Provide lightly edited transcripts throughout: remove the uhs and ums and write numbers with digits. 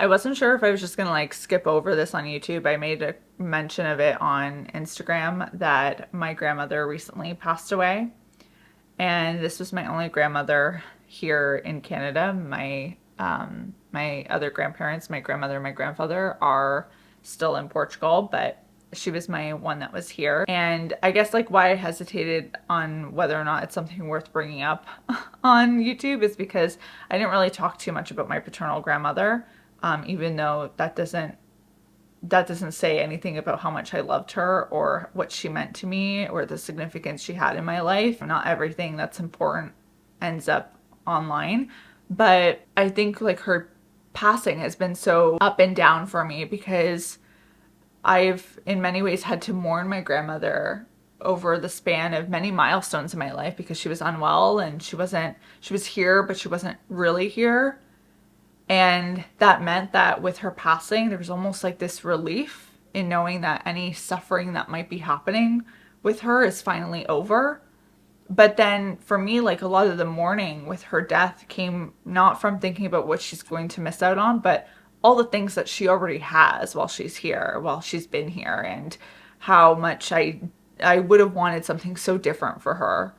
I wasn't sure if I was just gonna like skip over this on YouTube. I made a mention of it on Instagram that my grandmother recently passed away. And this was my only grandmother here in Canada. My other grandparents, my grandmother and my grandfather, are still in Portugal, but she was my one that was here. And I guess like why I hesitated on whether or not it's something worth bringing up on YouTube is because I didn't really talk too much about my paternal grandmother, even though that doesn't say anything about how much I loved her or what she meant to me or the significance she had in my life. Not everything that's important ends up online, but I think like her passing has been so up and down for me because I've in many ways had to mourn my grandmother over the span of many milestones in my life because she was unwell and she was here but she wasn't really here. And that meant that with her passing, there was almost like this relief in knowing that any suffering that might be happening with her is finally over. But then for me, like a lot of the mourning with her death came not from thinking about what she's going to miss out on, but all the things that she already has while she's here, while she's been here, and how much I would have wanted something so different for her,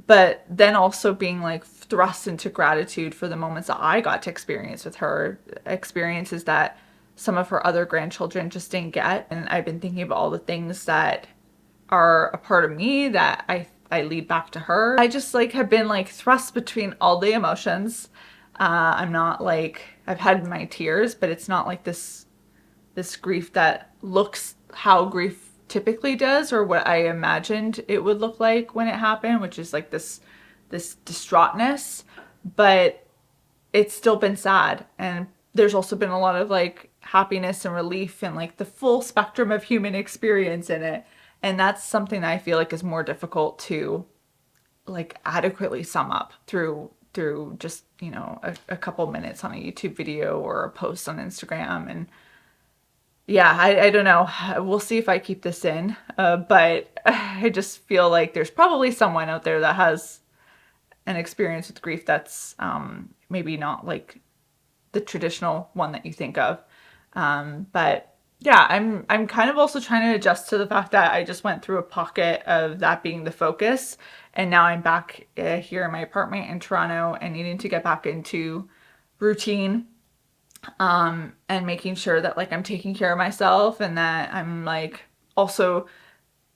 but then also being like thrust into gratitude for the moments that I got to experience with her, experiences that some of her other grandchildren just didn't get. And I've been thinking about all the things that are a part of me that I lead back to her. I just like have been like thrust between all the emotions. I'm not like I've had my tears, but it's not like this grief that looks how grief typically does or what I imagined it would look like when it happened, which is like this distraughtness, but it's still been sad. And there's also been a lot of like happiness and relief and like the full spectrum of human experience in it. And that's something that I feel like is more difficult to like adequately sum up through just, you know, a couple minutes on a YouTube video or a post on Instagram. And yeah, I don't know. We'll see if I keep this in. But I just feel like there's probably someone out there that has an experience with grief that's maybe not like the traditional one that you think of. But yeah, I'm kind of also trying to adjust to the fact that I just went through a pocket of that being the focus, and now I'm back here in my apartment in Toronto and needing to get back into routine, and making sure that like I'm taking care of myself and that I'm like also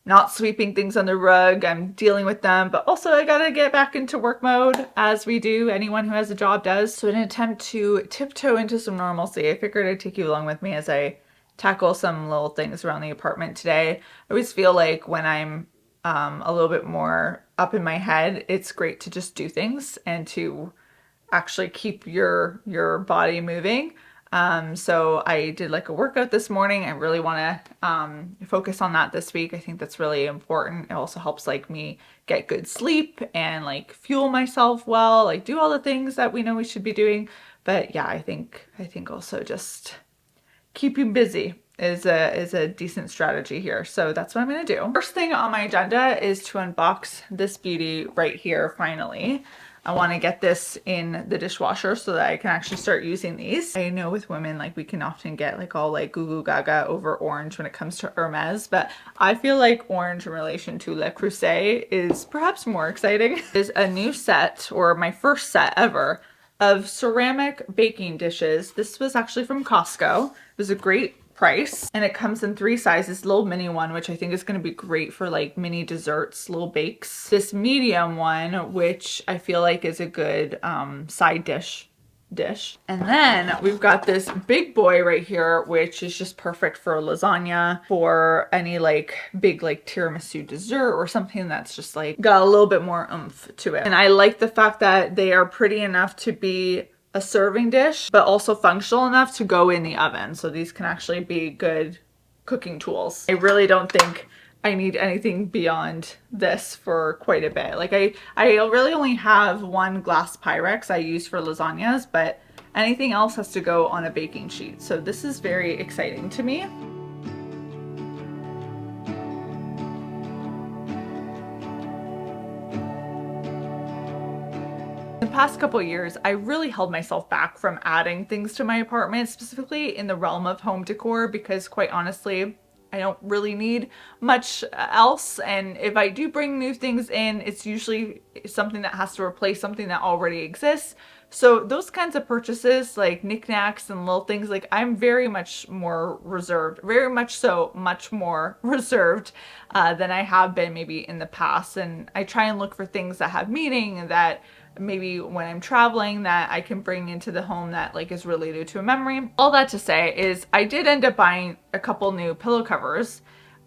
not sweeping things on the rug. I'm dealing with them, but also I gotta get back into work mode as we do. Anyone who has a job does. So in an attempt to tiptoe into some normalcy, I figured I'd take you along with me as I tackle some little things around the apartment today. I always feel like when I'm a little bit more up in my head, it's great to just do things and to actually keep your body moving. So I did like a workout this morning. I really want to focus on that this week. I think that's really important. It also helps like me get good sleep and like fuel myself well, like do all the things that we know we should be doing. But yeah, I think also just keeping busy is a decent strategy here. So that's what I'm gonna do. First thing on my agenda is to unbox this beauty right here finally. I want to get this in the dishwasher so that I can actually start using these. I know with women, like we can often get like all like goo goo gaga over orange when it comes to Hermes, but I feel like orange in relation to Le Creuset is perhaps more exciting. Is a new set, or my first set ever, of ceramic baking dishes. This was actually from Costco. It was a great price, and it comes in 3 sizes. Little mini one, which I think is going to be great for like mini desserts, little bakes. This medium one, which I feel like is a good side dish. And then we've got this big boy right here, which is just perfect for lasagna, for any like big like tiramisu dessert or something that's just like got a little bit more oomph to it. And I like the fact that they are pretty enough to be a serving dish, but also functional enough to go in the oven. So these can actually be good cooking tools. I really don't think I need anything beyond this for quite a bit. Like I really only have one glass Pyrex I use for lasagnas, but anything else has to go on a baking sheet. So this is very exciting to me. past couple years, I really held myself back from adding things to my apartment, specifically in the realm of home decor, because quite honestly, I don't really need much else. And if I do bring new things in, it's usually something that has to replace something that already exists. So those kinds of purchases, like knickknacks and little things, like I'm very much more reserved, very much so, much more reserved than I have been maybe in the past. And I try and look for things that have meaning, that maybe when I'm traveling that I can bring into the home that like is related to a memory. All that to say is I did end up buying a couple new pillow covers.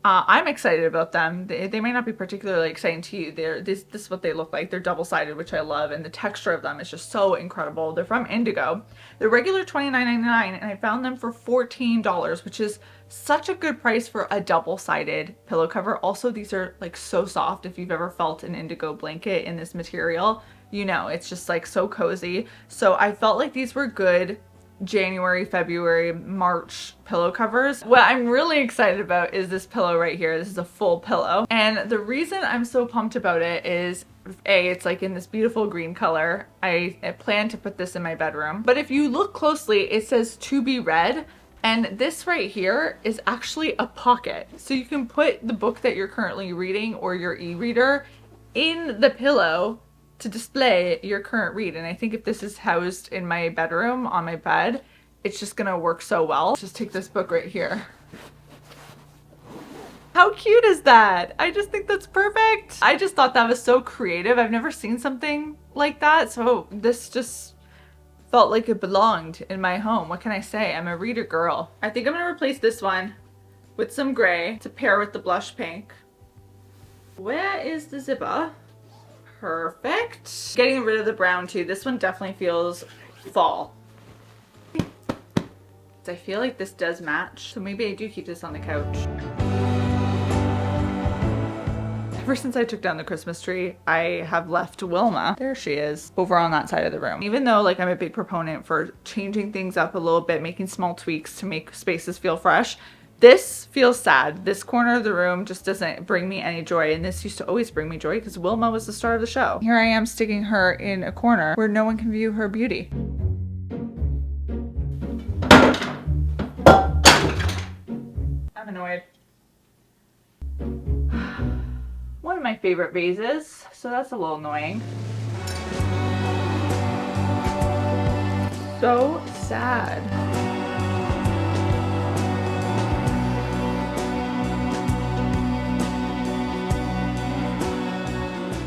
I'm excited about them. They may not be particularly exciting to you. This is what they look like. They're double-sided, which I love, and the texture of them is just so incredible. They're from Indigo. They're regular $29.99, and I found them for $14, which is such a good price for a double-sided pillow cover. Also, these are like so soft. If you've ever felt an Indigo blanket in this material, you know, it's just like so cozy. So I felt like these were good January, February, March pillow covers. What I'm really excited about is this pillow right here. This is a full pillow. And the reason I'm so pumped about it is A, it's like in this beautiful green color. I plan to put this in my bedroom. But if you look closely, it says to be read. And this right here is actually a pocket. So you can put the book that you're currently reading or your e-reader in the pillow to display your current read. And I think if this is housed in my bedroom on my bed, it's just gonna work so well. Just take this book right here. How cute is that? I just think that's perfect. I just thought that was so creative. I've never seen something like that. So this just felt like it belonged in my home. What can I say? I'm a reader girl. I think I'm gonna replace this one with some gray to pair with the blush pink. Where is the zipper? Perfect. Getting rid of the brown too. This one definitely feels fall. I feel like this does match, so maybe I do keep this on the couch. Ever since I took down the Christmas tree, I have left Wilma, there she is, over on that side of the room. Even though like I'm a big proponent for changing things up a little bit, making small tweaks to make spaces feel fresh, this feels sad. This corner of the room just doesn't bring me any joy, and this used to always bring me joy because Wilma was the star of the show. Here I am sticking her in a corner where no one can view her beauty. I'm annoyed. One of my favorite vases, so that's a little annoying. So sad.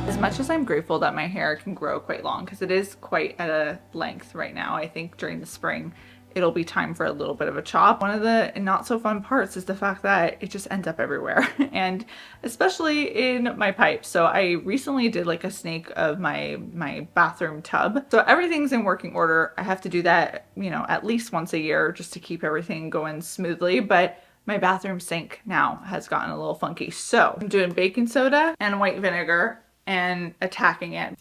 As much as I'm grateful that my hair can grow quite long, because it is quite at a length right now, I think during the spring it'll be time for a little bit of a chop. One of the not so fun parts is the fact that it just ends up everywhere, and especially in my pipes. So I recently did like a snake of my bathroom tub. So everything's in working order. I have to do that, you know, at least once a year just to keep everything going smoothly. But my bathroom sink now has gotten a little funky. So I'm doing baking soda and white vinegar and attacking it.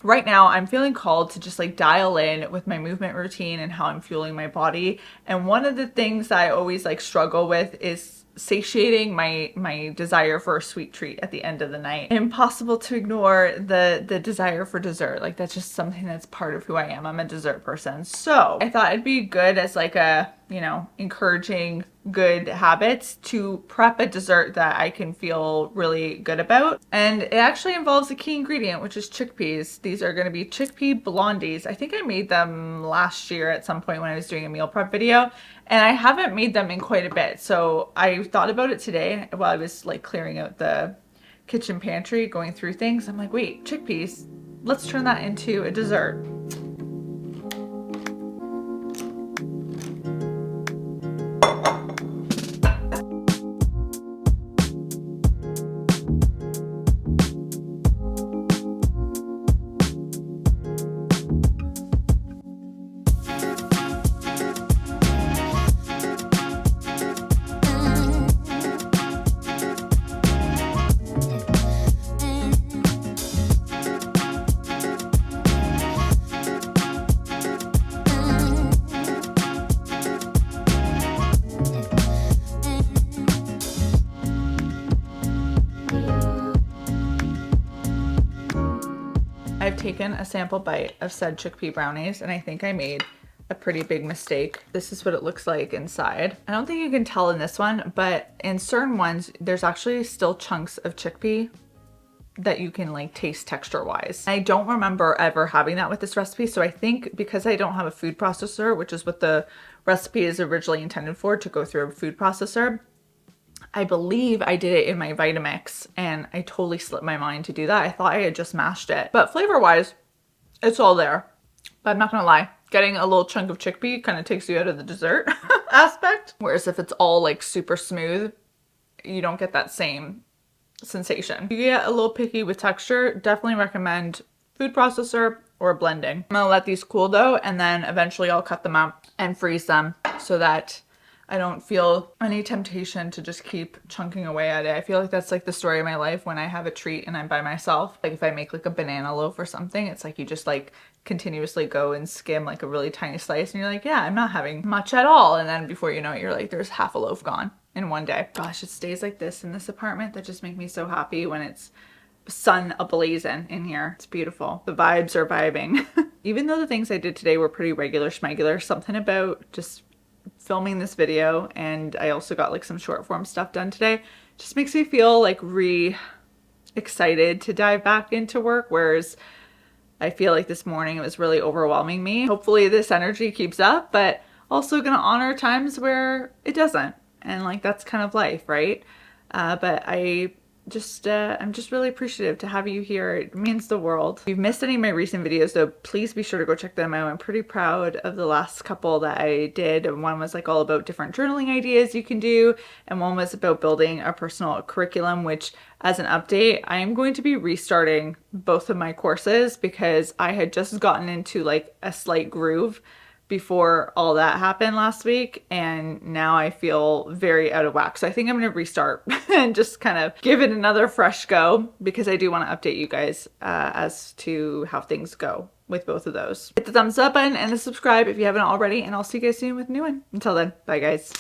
Right now, I'm feeling called to just like dial in with my movement routine and how I'm fueling my body. And one of the things that I always like struggle with is satiating my desire for a sweet treat at the end of the night. Impossible to ignore the desire for dessert. Like that's just something that's part of who I am. I'm a dessert person. So I thought it'd be good as like a, you know, encouraging good habits to prep a dessert that I can feel really good about. And it actually involves a key ingredient, which is chickpeas. These are going to be chickpea blondies. I think I made them last year at some point when I was doing a meal prep video, and I haven't made them in quite a bit. So I thought about it today while I was like clearing out the kitchen pantry, going through things. I'm like, wait, chickpeas, let's turn that into a dessert. taken a sample bite of said chickpea brownies, and I think I made a pretty big mistake. This is what it looks like inside. I don't think you can tell in this one, but in certain ones, there's actually still chunks of chickpea that you can like taste texture wise. I don't remember ever having that with this recipe. So I think because I don't have a food processor, which is what the recipe is originally intended for, to go through a food processor, I believe I did it in my Vitamix and I totally slipped my mind to do that. I thought I had just mashed it, but flavor wise, it's all there. But I'm not gonna lie, getting a little chunk of chickpea kind of takes you out of the dessert aspect. Whereas if it's all like super smooth, you don't get that same sensation. If you get a little picky with texture, definitely recommend food processor or blending. I'm gonna let these cool though, and then eventually I'll cut them up and freeze them so that I don't feel any temptation to just keep chunking away at it. I feel like that's like the story of my life when I have a treat and I'm by myself. Like if I make like a banana loaf or something, it's like you just like continuously go and skim like a really tiny slice and you're like, yeah, I'm not having much at all. And then before you know it, you're like, there's half a loaf gone in one day. Gosh, it stays like this in this apartment. That just makes me so happy when it's sun ablazing in here. It's beautiful. The vibes are vibing. Even though the things I did today were pretty regular schmegular, something about just filming this video, and I also got like some short form stuff done today, just makes me feel like excited to dive back into work, whereas I feel like this morning it was really overwhelming me. Hopefully this energy keeps up, but also gonna honor times where it doesn't, and like that's kind of life, right? But I'm just really appreciative to have you here. It means the world. If you've missed any of my recent videos though, please be sure to go check them out. I'm pretty proud of the last couple that I did. One was like all about different journaling ideas you can do, and one was about building a personal curriculum, which as an update, I am going to be restarting both of my courses because I had just gotten into like a slight groove before all that happened last week, and now I feel very out of whack. So I think I'm going to restart and just kind of give it another fresh go, because I do want to update you guys as to how things go with both of those. Hit the thumbs up button and the subscribe if you haven't already, and I'll see you guys soon with a new one. Until then, bye guys.